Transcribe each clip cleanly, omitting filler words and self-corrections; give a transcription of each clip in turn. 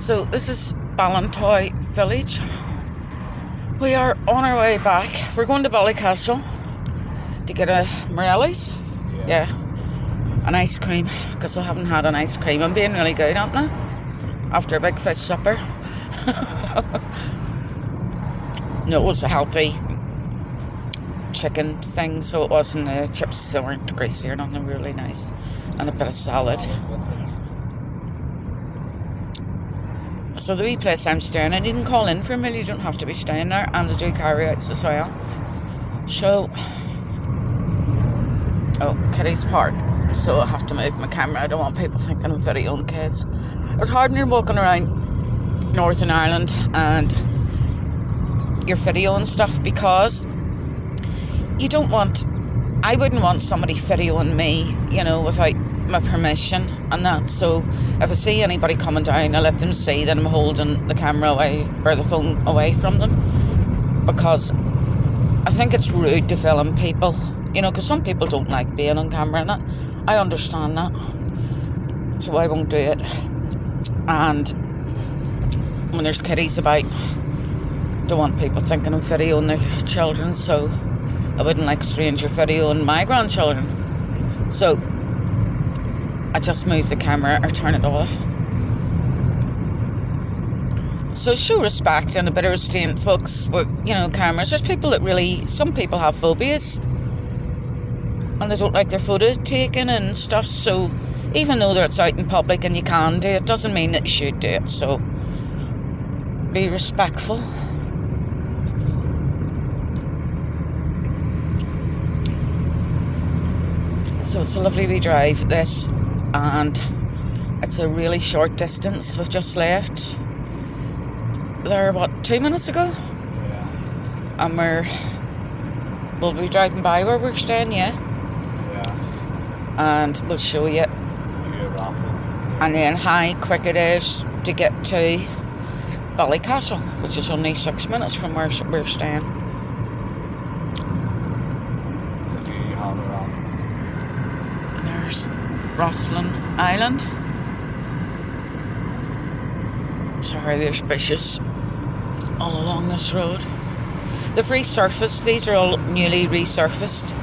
So this is Ballantoy Village. We are on our way back. We're going to Ballycastle to get a Morelli's. Yeah. An ice cream, because I haven't had an ice cream. I'm being really good, aren't I? After a big fish supper. No, it was a healthy chicken thing, so it wasn't chips that weren't greasy or nothing, really nice. And a bit of salad. So the wee place I'm staying in, you can call in for a meal, you don't have to be staying there, and they do carry-outs as well. So, Kitty's Park, so I have to move my camera. I don't want people thinking I'm videoing kids. It's hard when you're walking around Northern Ireland and you're videoing stuff, because you don't want, I wouldn't want somebody videoing me, without my permission and that. So if I see anybody coming down, I let them see that I'm holding the camera away or the phone away from them, because I think it's rude to film people, because some people don't like being on camera, and I understand that, so I won't do it. And when there's kiddies about, don't want people thinking I'm videoing their children, so I wouldn't like stranger videoing my grandchildren. So I just move the camera or turn it off. So show respect and a bit of restraint, folks, with, cameras. There's people that really, some people have phobias and they don't like their photo taken and stuff. So even though it's out in public and you can do it, doesn't mean that you should do it. So be respectful. So it's a lovely wee drive, this, and it's a really short distance. We've just left there, 2 minutes ago? Yeah. And we'll be driving by where we're staying, yeah? Yeah. And we'll show you. And then how quick it is to get to Ballycastle, which is only 6 minutes from where we're staying. There's Roslin Island. Sorry, there's bushes all along this road. They've resurfaced, these are all newly resurfaced,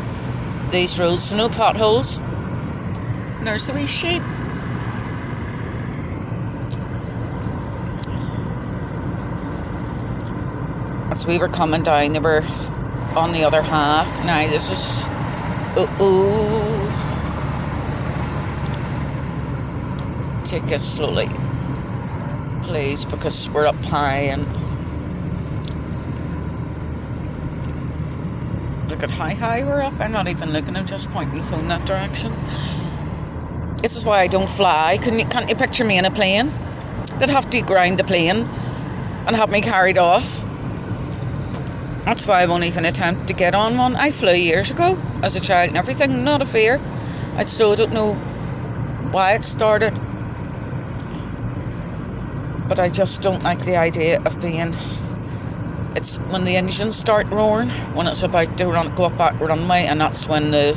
these roads, so no potholes. And there's the wee sheep. As we were coming down, they were on the other half. Now this is, take it slowly, please, because we're up high, and look at how high we're up. I'm not even looking, I'm just pointing the phone that direction. This is why I don't fly. Can't you picture me in a plane? They'd have to ground the plane and have me carried off. That's why I won't even attempt to get on one. I flew years ago as a child and everything, not a fear. I still don't know why it started, but I just don't like the idea of being, it's when the engines start roaring, when it's about to go up that runway, and that's when the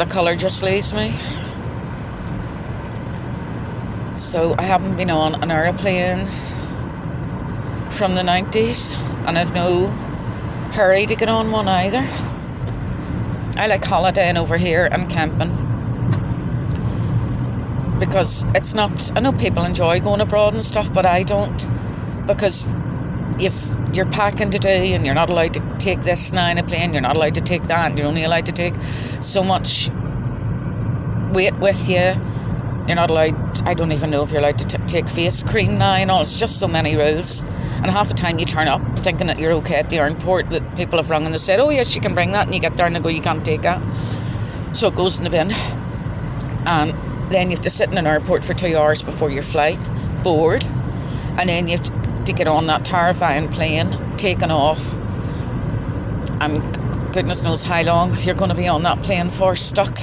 colour just leaves me. So I haven't been on an aeroplane from the 90s, and I've no hurry to get on one either. I like holidaying over here and camping, because it's not, I know people enjoy going abroad and stuff, but I don't, because if you're packing to do and you're not allowed to take this now in a plane, you're not allowed to take that, and you're only allowed to take so much weight with you. You're not allowed, I don't even know if you're allowed to take face cream now and all. It's just so many rules. And half the time you turn up thinking that you're okay at the airport, that people have rung and they said, oh yes, you can bring that, and you get there and they go, you can't take that. So it goes in the bin. And then you have to sit in an airport for 2 hours before your flight, bored. And then you have to get on that terrifying plane, taken off. And goodness knows how long you're going to be on that plane for, stuck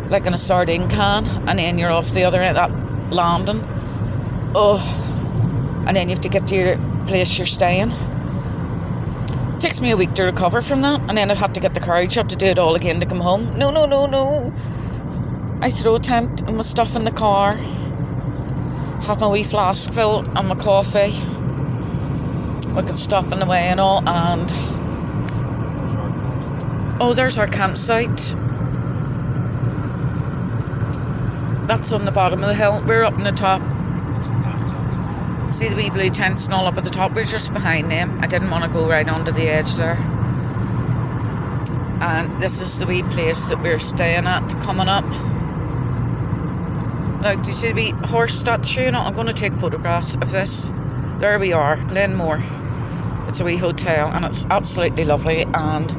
like in a sardine can, and then you're off the other end of that landing. And then you have to get to your place you're staying. It takes me a week to recover from that, and then I'd have to get the courage up to do it all again to come home. No. I throw a tent and my stuff in the car. have my wee flask filled and my coffee. We can stop in the way and all, and oh, there's our campsite. That's on the bottom of the hill. We're up on the top. See the wee blue tents and all up at the top? We're just behind them. I didn't want to go right onto the edge there. And this is the wee place that we're staying at coming up. Look, do you see the wee horse statue? You know, I'm going to take photographs of this. There we are, Glenmore. It's a wee hotel and it's absolutely lovely. And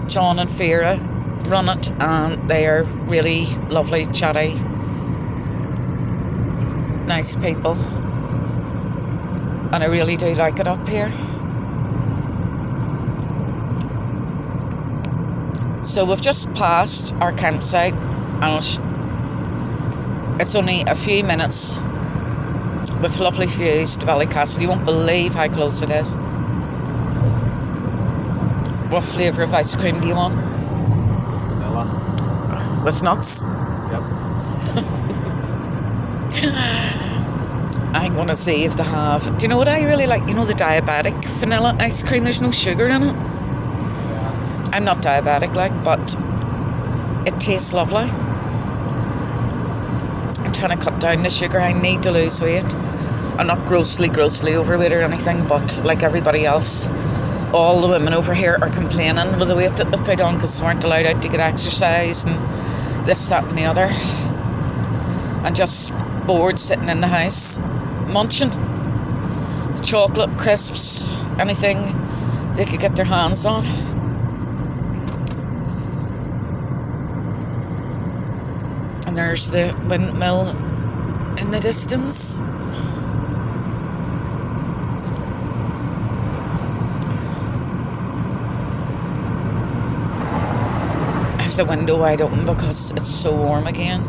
John and Fira run it, and they are really lovely, chatty, nice people. And I really do like it up here. So we've just passed our campsite, and it's only a few minutes with lovely views to Ballycastle. You won't believe how close it is. What flavour of ice cream do you want? Vanilla. With nuts? Yep. I'm going to see if they have. Do you know what I really like? You know, the diabetic vanilla ice cream. There's no sugar in it. Yeah. I'm not diabetic, but it tastes lovely. I'm trying to cut down the sugar. I need to lose weight. I'm not grossly overweight or anything, but like everybody else, all the women over here are complaining with the weight that they've put on because they weren't allowed out to get exercise and this, that and the other. And just bored sitting in the house, munching chocolate, crisps, anything they could get their hands on. And there's the windmill in the distance. I have the window wide open because it's so warm again.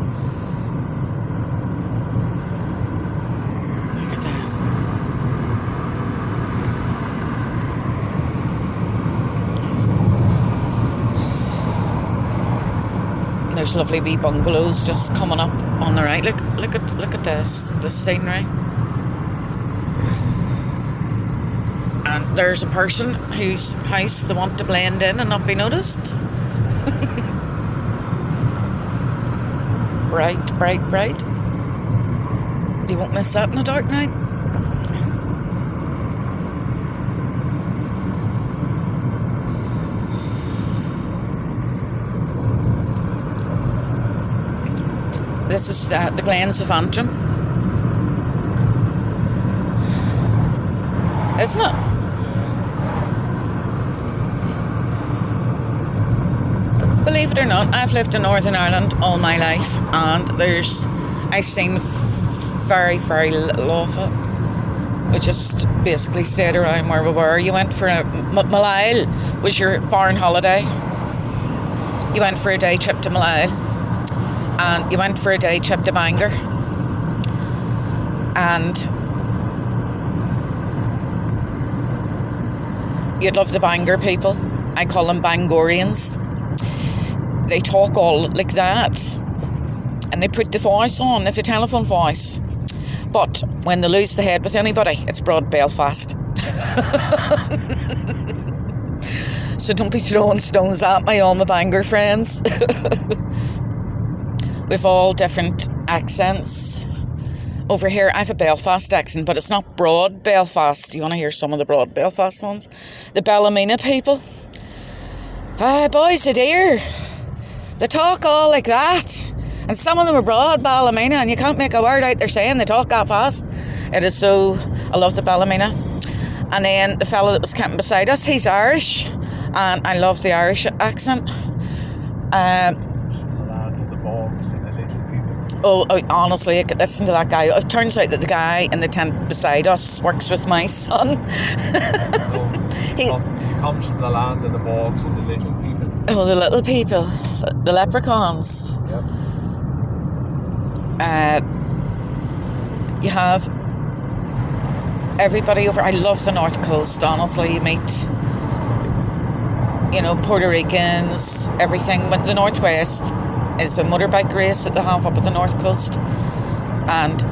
Look at this. And there's lovely wee bungalows just coming up on the right. Look at this scenery. And there's a person whose house they want to blend in and not be noticed. Bright. You won't miss that in the dark night. This is the Glens of Antrim, isn't it? Believe it or not, I've lived in Northern Ireland all my life, and I've seen very, very little of it. We just basically stayed around where we were. You went for Malile was your foreign holiday. You went for a day trip to Malile, and you went for a day trip to Bangor, and you'd love the Bangor people. I call them Bangorians. They talk all like that, and they put the voice on, if a telephone voice. But when they lose the head with anybody, it's broad Belfast. So don't be throwing stones at me, all my Bangor friends. We've all different accents. Over here, I have a Belfast accent, but it's not broad Belfast. You want to hear some of the broad Belfast ones? The Ballymena people. Boys, dear. They talk all like that. And some of them are broad Ballymena, and you can't make a word out they're saying. They talk that fast. It is so... I love the Ballymena. And then the fella that was camping beside us, he's Irish. And I love the Irish accent. The land of the bogs and the little people. Oh, honestly, listen to that guy. It turns out that the guy in the tent beside us works with my son. He comes from the land of the bogs and the little people. Oh, the little people. The leprechauns. Yep. You have everybody over. I love the North Coast, honestly. You meet, Puerto Ricans, everything. But the Northwest is a motorbike race that they have up at the North Coast. And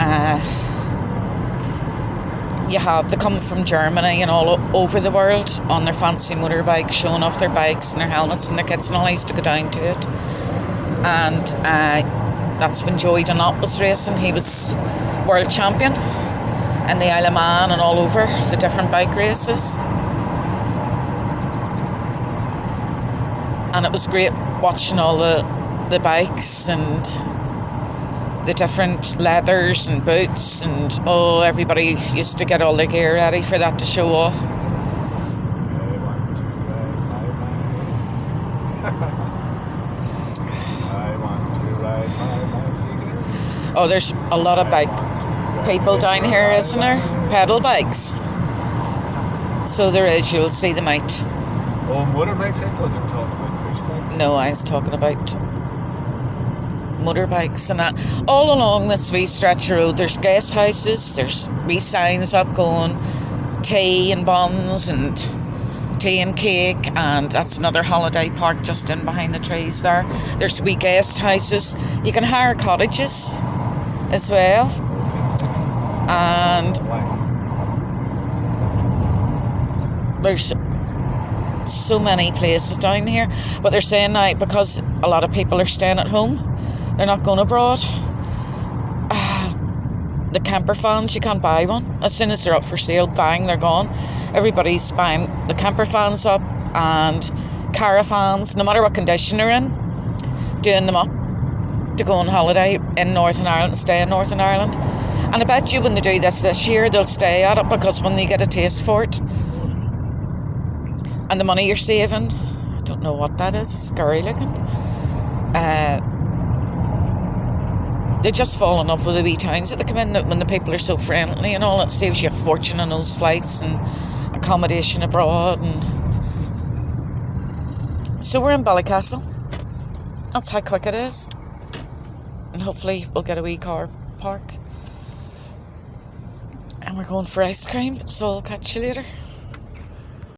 they come from Germany and all over the world on their fancy motorbikes, showing off their bikes and their helmets and their kits, and all. I used to go down to it, and that's when Joey Dunlop was racing. He was world champion in the Isle of Man and all over the different bike races, and it was great watching all the bikes and the different leathers and boots, and everybody used to get all the gear ready for that to show off. Oh, there's a lot of bike people down here, isn't there? Pedal bikes. So there is, you'll see them out. Oh, motorbikes? I thought you were talking about push bikes. No, I was talking about motorbikes and that. All along this wee stretch of road, there's guest houses, there's wee signs up going tea and buns and tea and cake, and that's another holiday park just in behind the trees there. There's wee guest houses. You can hire cottages as well, and there's so many places down here. But they're saying now, because a lot of people are staying at home, they're not going abroad. The camper vans, you can't buy one. As soon as they're up for sale, bang, they're gone. Everybody's buying the camper vans up, and caravans, no matter what condition they're in, doing them up to go on holiday in Northern Ireland, stay in Northern Ireland. And I bet you when they do this year, they'll stay at it, because when they get a taste for it, and the money you're saving, I don't know what that is, it's scary looking. They just fall in love with the wee towns that they come in when the people are so friendly and all. It saves you a fortune on those flights and accommodation abroad. And so we're in Ballycastle. That's how quick it is. And hopefully we'll get a wee car park. And we're going for ice cream, so I'll catch you later.